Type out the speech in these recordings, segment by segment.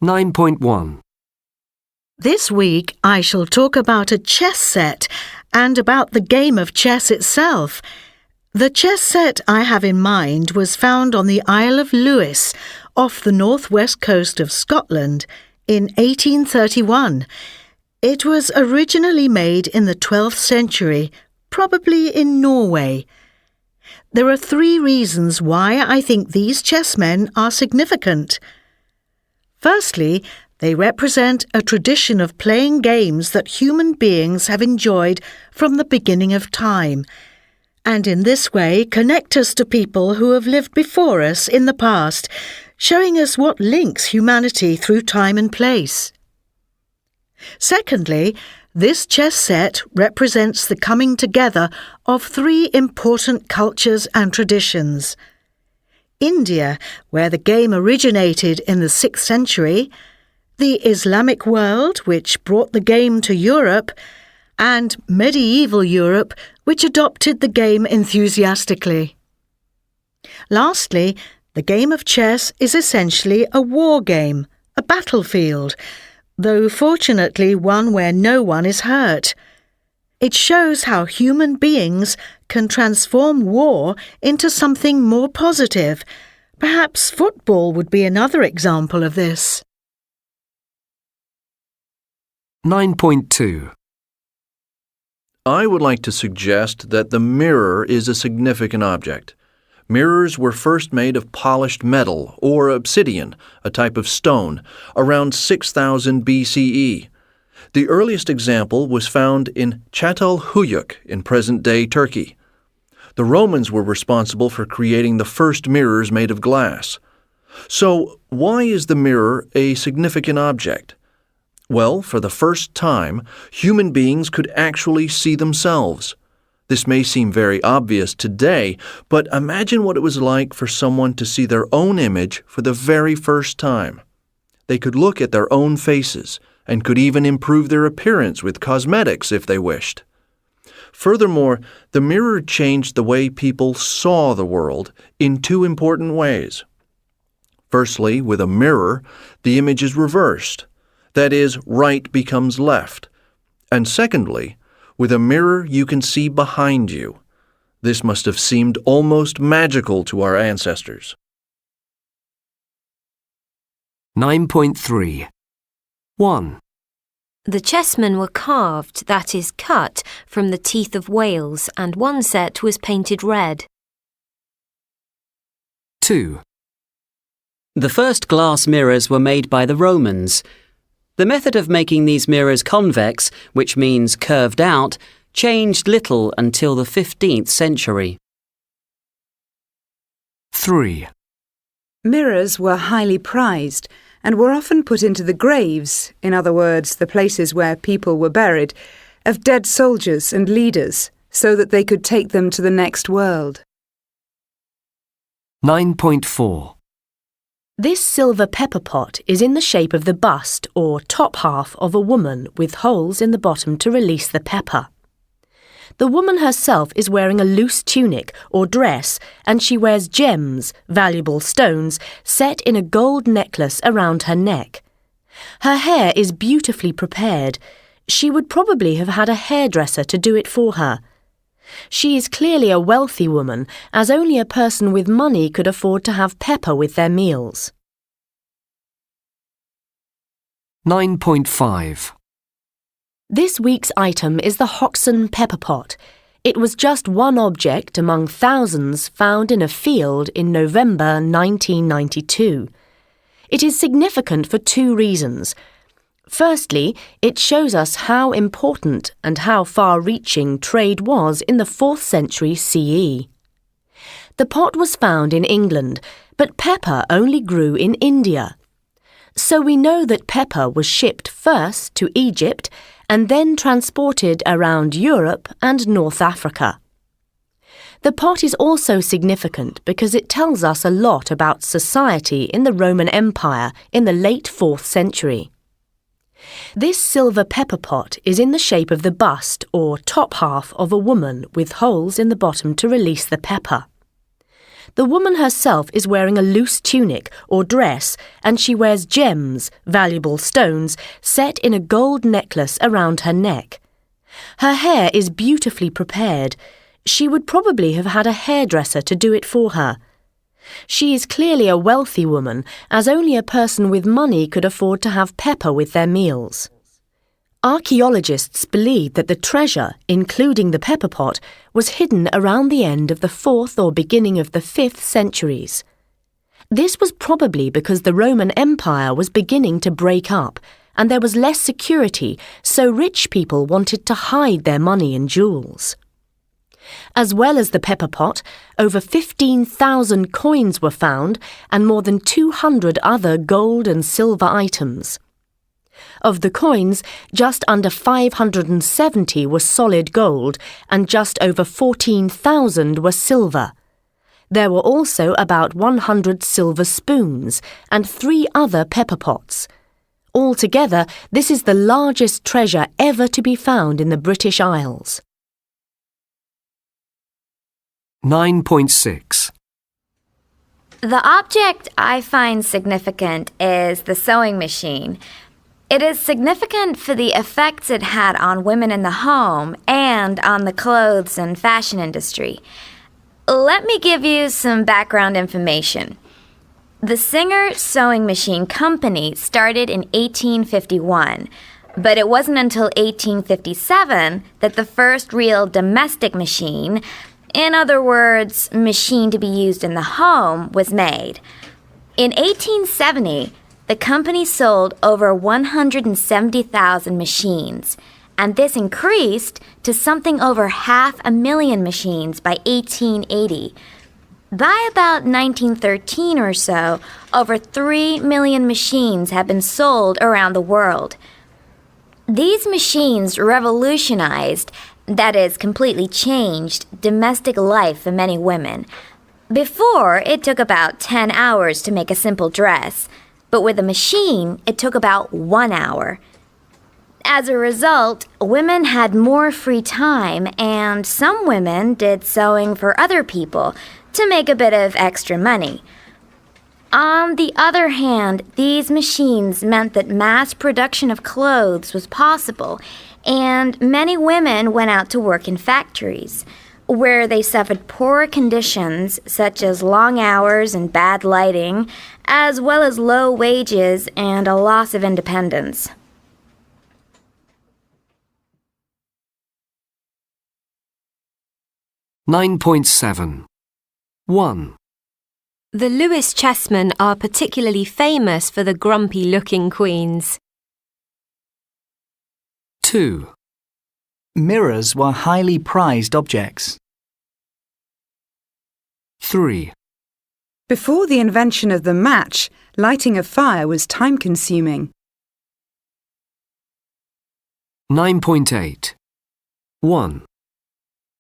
9.1. This week I shall talk about a chess set and about the game of chess itself. The chess set I have in mind was found on the Isle of Lewis, off the northwest coast of Scotland, in 1831. It was originally made in the 12th century, probably in Norway. There are 3 reasons why I think these chessmen are significant. Firstly, they represent a tradition of playing games that human beings have enjoyed from the beginning of time, and in this way connect us to people who have lived before us in the past, showing us what links humanity through time and place. Secondly, this chess set represents the coming together of 3 important cultures and traditions. India, where the game originated in the 6th century, the Islamic world, which brought the game to Europe, and medieval Europe, which adopted the game enthusiastically. Lastly, the game of chess is essentially a war game, a battlefield, though fortunately one where no one is hurt. It shows how human beings can transform war into something more positive. Perhaps football would be another example of this. 9.2. I would like to suggest that the mirror is a significant object. Mirrors were first made of polished metal or obsidian, a type of stone, around 6000 BCE. The earliest example was found in Çatalhöyük in present-day Turkey. The Romans were responsible for creating the first mirrors made of glass. So, why is the mirror a significant object? Well, for the first time, human beings could actually see themselves. This may seem very obvious today, but imagine what it was like for someone to see their own image for the very first time. They could look at their own faces and could even improve their appearance with cosmetics if they wished. Furthermore, the mirror changed the way people saw the world in 2 important ways. Firstly, with a mirror, the image is reversed. That is, right becomes left. And secondly, with a mirror you can see behind you. This must have seemed almost magical to our ancestors. 9.3. 1. The chessmen were carved, that is, cut, from the teeth of whales, and one set was painted red. 2. The first glass mirrors were made by the Romans. The method of making these mirrors convex, which means curved out, changed little until the 15th century. 3. Mirrors were highly prized and were often put into the graves, in other words, the places where people were buried, of dead soldiers and leaders, so that they could take them to the next world. 9.4. This silver pepper pot is in the shape of the bust or top half of a woman with holes in the bottom to release the pepper. The woman herself is wearing a loose tunic or dress, and she wears gems, valuable stones, set in a gold necklace around her neck. Her hair is beautifully prepared. She would probably have had a hairdresser to do it for her. She is clearly a wealthy woman, as only a person with money could afford to have pepper with their meals. 9.5. This week's item is the Hoxton pepper pot. It was just one object among thousands found in a field in November 1992. It is significant for 2 reasons. Firstly, it shows us how important and how far-reaching trade was in the 4th century CE. The pot was found in England, but pepper only grew in India. So we know that pepper was shipped first to Egypt and then transported around Europe and North Africa. The pot is also significant because it tells us a lot about society in the Roman Empire in the late 4th century. This silver pepper pot is in the shape of the bust or top half of a woman with holes in the bottom to release the pepper. The woman herself is wearing a loose tunic or dress, and she wears gems, valuable stones, set in a gold necklace around her neck. Her hair is beautifully prepared. She would probably have had a hairdresser to do it for her. She is clearly a wealthy woman, as only a person with money could afford to have pepper with their meals. Archaeologists believe that the treasure, including the pepper pot, was hidden around the end of the 4th or beginning of the 5th centuries. This was probably because the Roman Empire was beginning to break up, and there was less security, so rich people wanted to hide their money and jewels. As well as the pepper pot, over 15,000 coins were found and more than 200 other gold and silver items. Of the coins, just under 570 were solid gold and just over 14,000 were silver. There were also about 100 silver spoons and 3 other pepper pots. Altogether, this is the largest treasure ever to be found in the British Isles. 9.6. The object I find significant is the sewing machine. It is significant for the effects it had on women in the home and on the clothes and fashion industry. Let me give you some background information. The Singer Sewing Machine Company started in 1851, but it wasn't until 1857 that the first real domestic machine, in other words, machine to be used in the home, was made. In 1870, the company sold over 170,000 machines, and this increased to something over 500,000 machines by 1880. By about 1913 or so, over 3 million machines have been sold around the world. These machines revolutionized, that is, completely changed, domestic life for many women. Before, it took about 10 hours to make a simple dress, but with a machine, it took about 1 hour. As a result, women had more free time, and some women did sewing for other people to make a bit of extra money. On the other hand, these machines meant that mass production of clothes was possible, and many women went out to work in factories, where they suffered poor conditions such as long hours and bad lighting, as well as low wages and a loss of independence. (9.7) 1. The Lewis chessmen are particularly famous for the grumpy-looking queens. 2. Mirrors were highly prized objects. 3. Before the invention of the match, lighting a fire was time-consuming. 9.8. 1.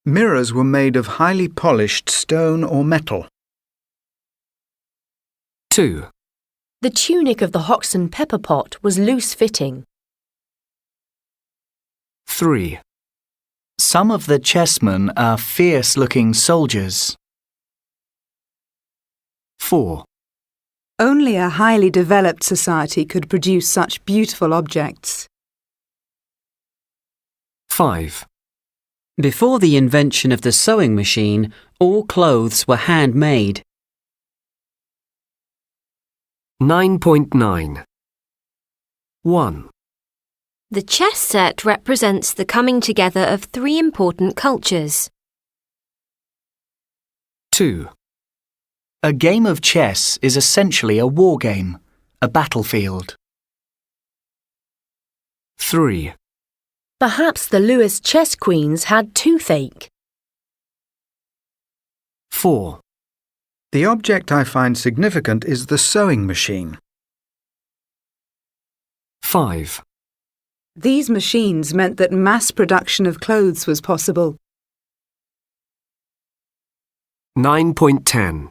Mirrors were made of highly polished stone or metal. 2. The tunic of the Hoxton pepper pot was loose-fitting. 3. Some of the chessmen are fierce-looking soldiers. 4. Only a highly developed society could produce such beautiful objects. 5. Before the invention of the sewing machine, all clothes were handmade. 9.9. 1. The chess set represents the coming together of 3 important cultures. 2. A game of chess is essentially a war game, a battlefield. 3. Perhaps the Lewis chess queens had toothache. 4. The object I find significant is the sewing machine. 5. These machines meant that mass production of clothes was possible. 9.10.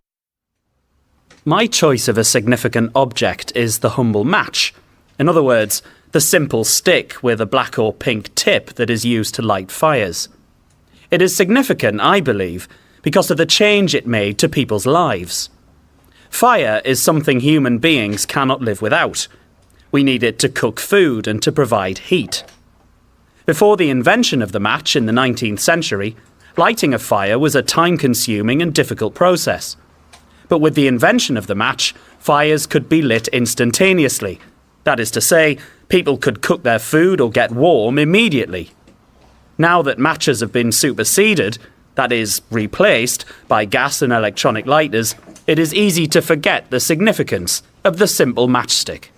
My choice of a significant object is the humble match. In other words, the simple stick with a black or pink tip that is used to light fires. It is significant, I believe, because of the change it made to people's lives. Fire is something human beings cannot live without. We need it to cook food and to provide heat. Before the invention of the match in the 19th century, lighting a fire was a time-consuming and difficult process. But with the invention of the match, fires could be lit instantaneously. That is to say, people could cook their food or get warm immediately. Now that matches have been superseded, that is, replaced, by gas and electronic lighters, it is easy to forget the significance of the simple matchstick.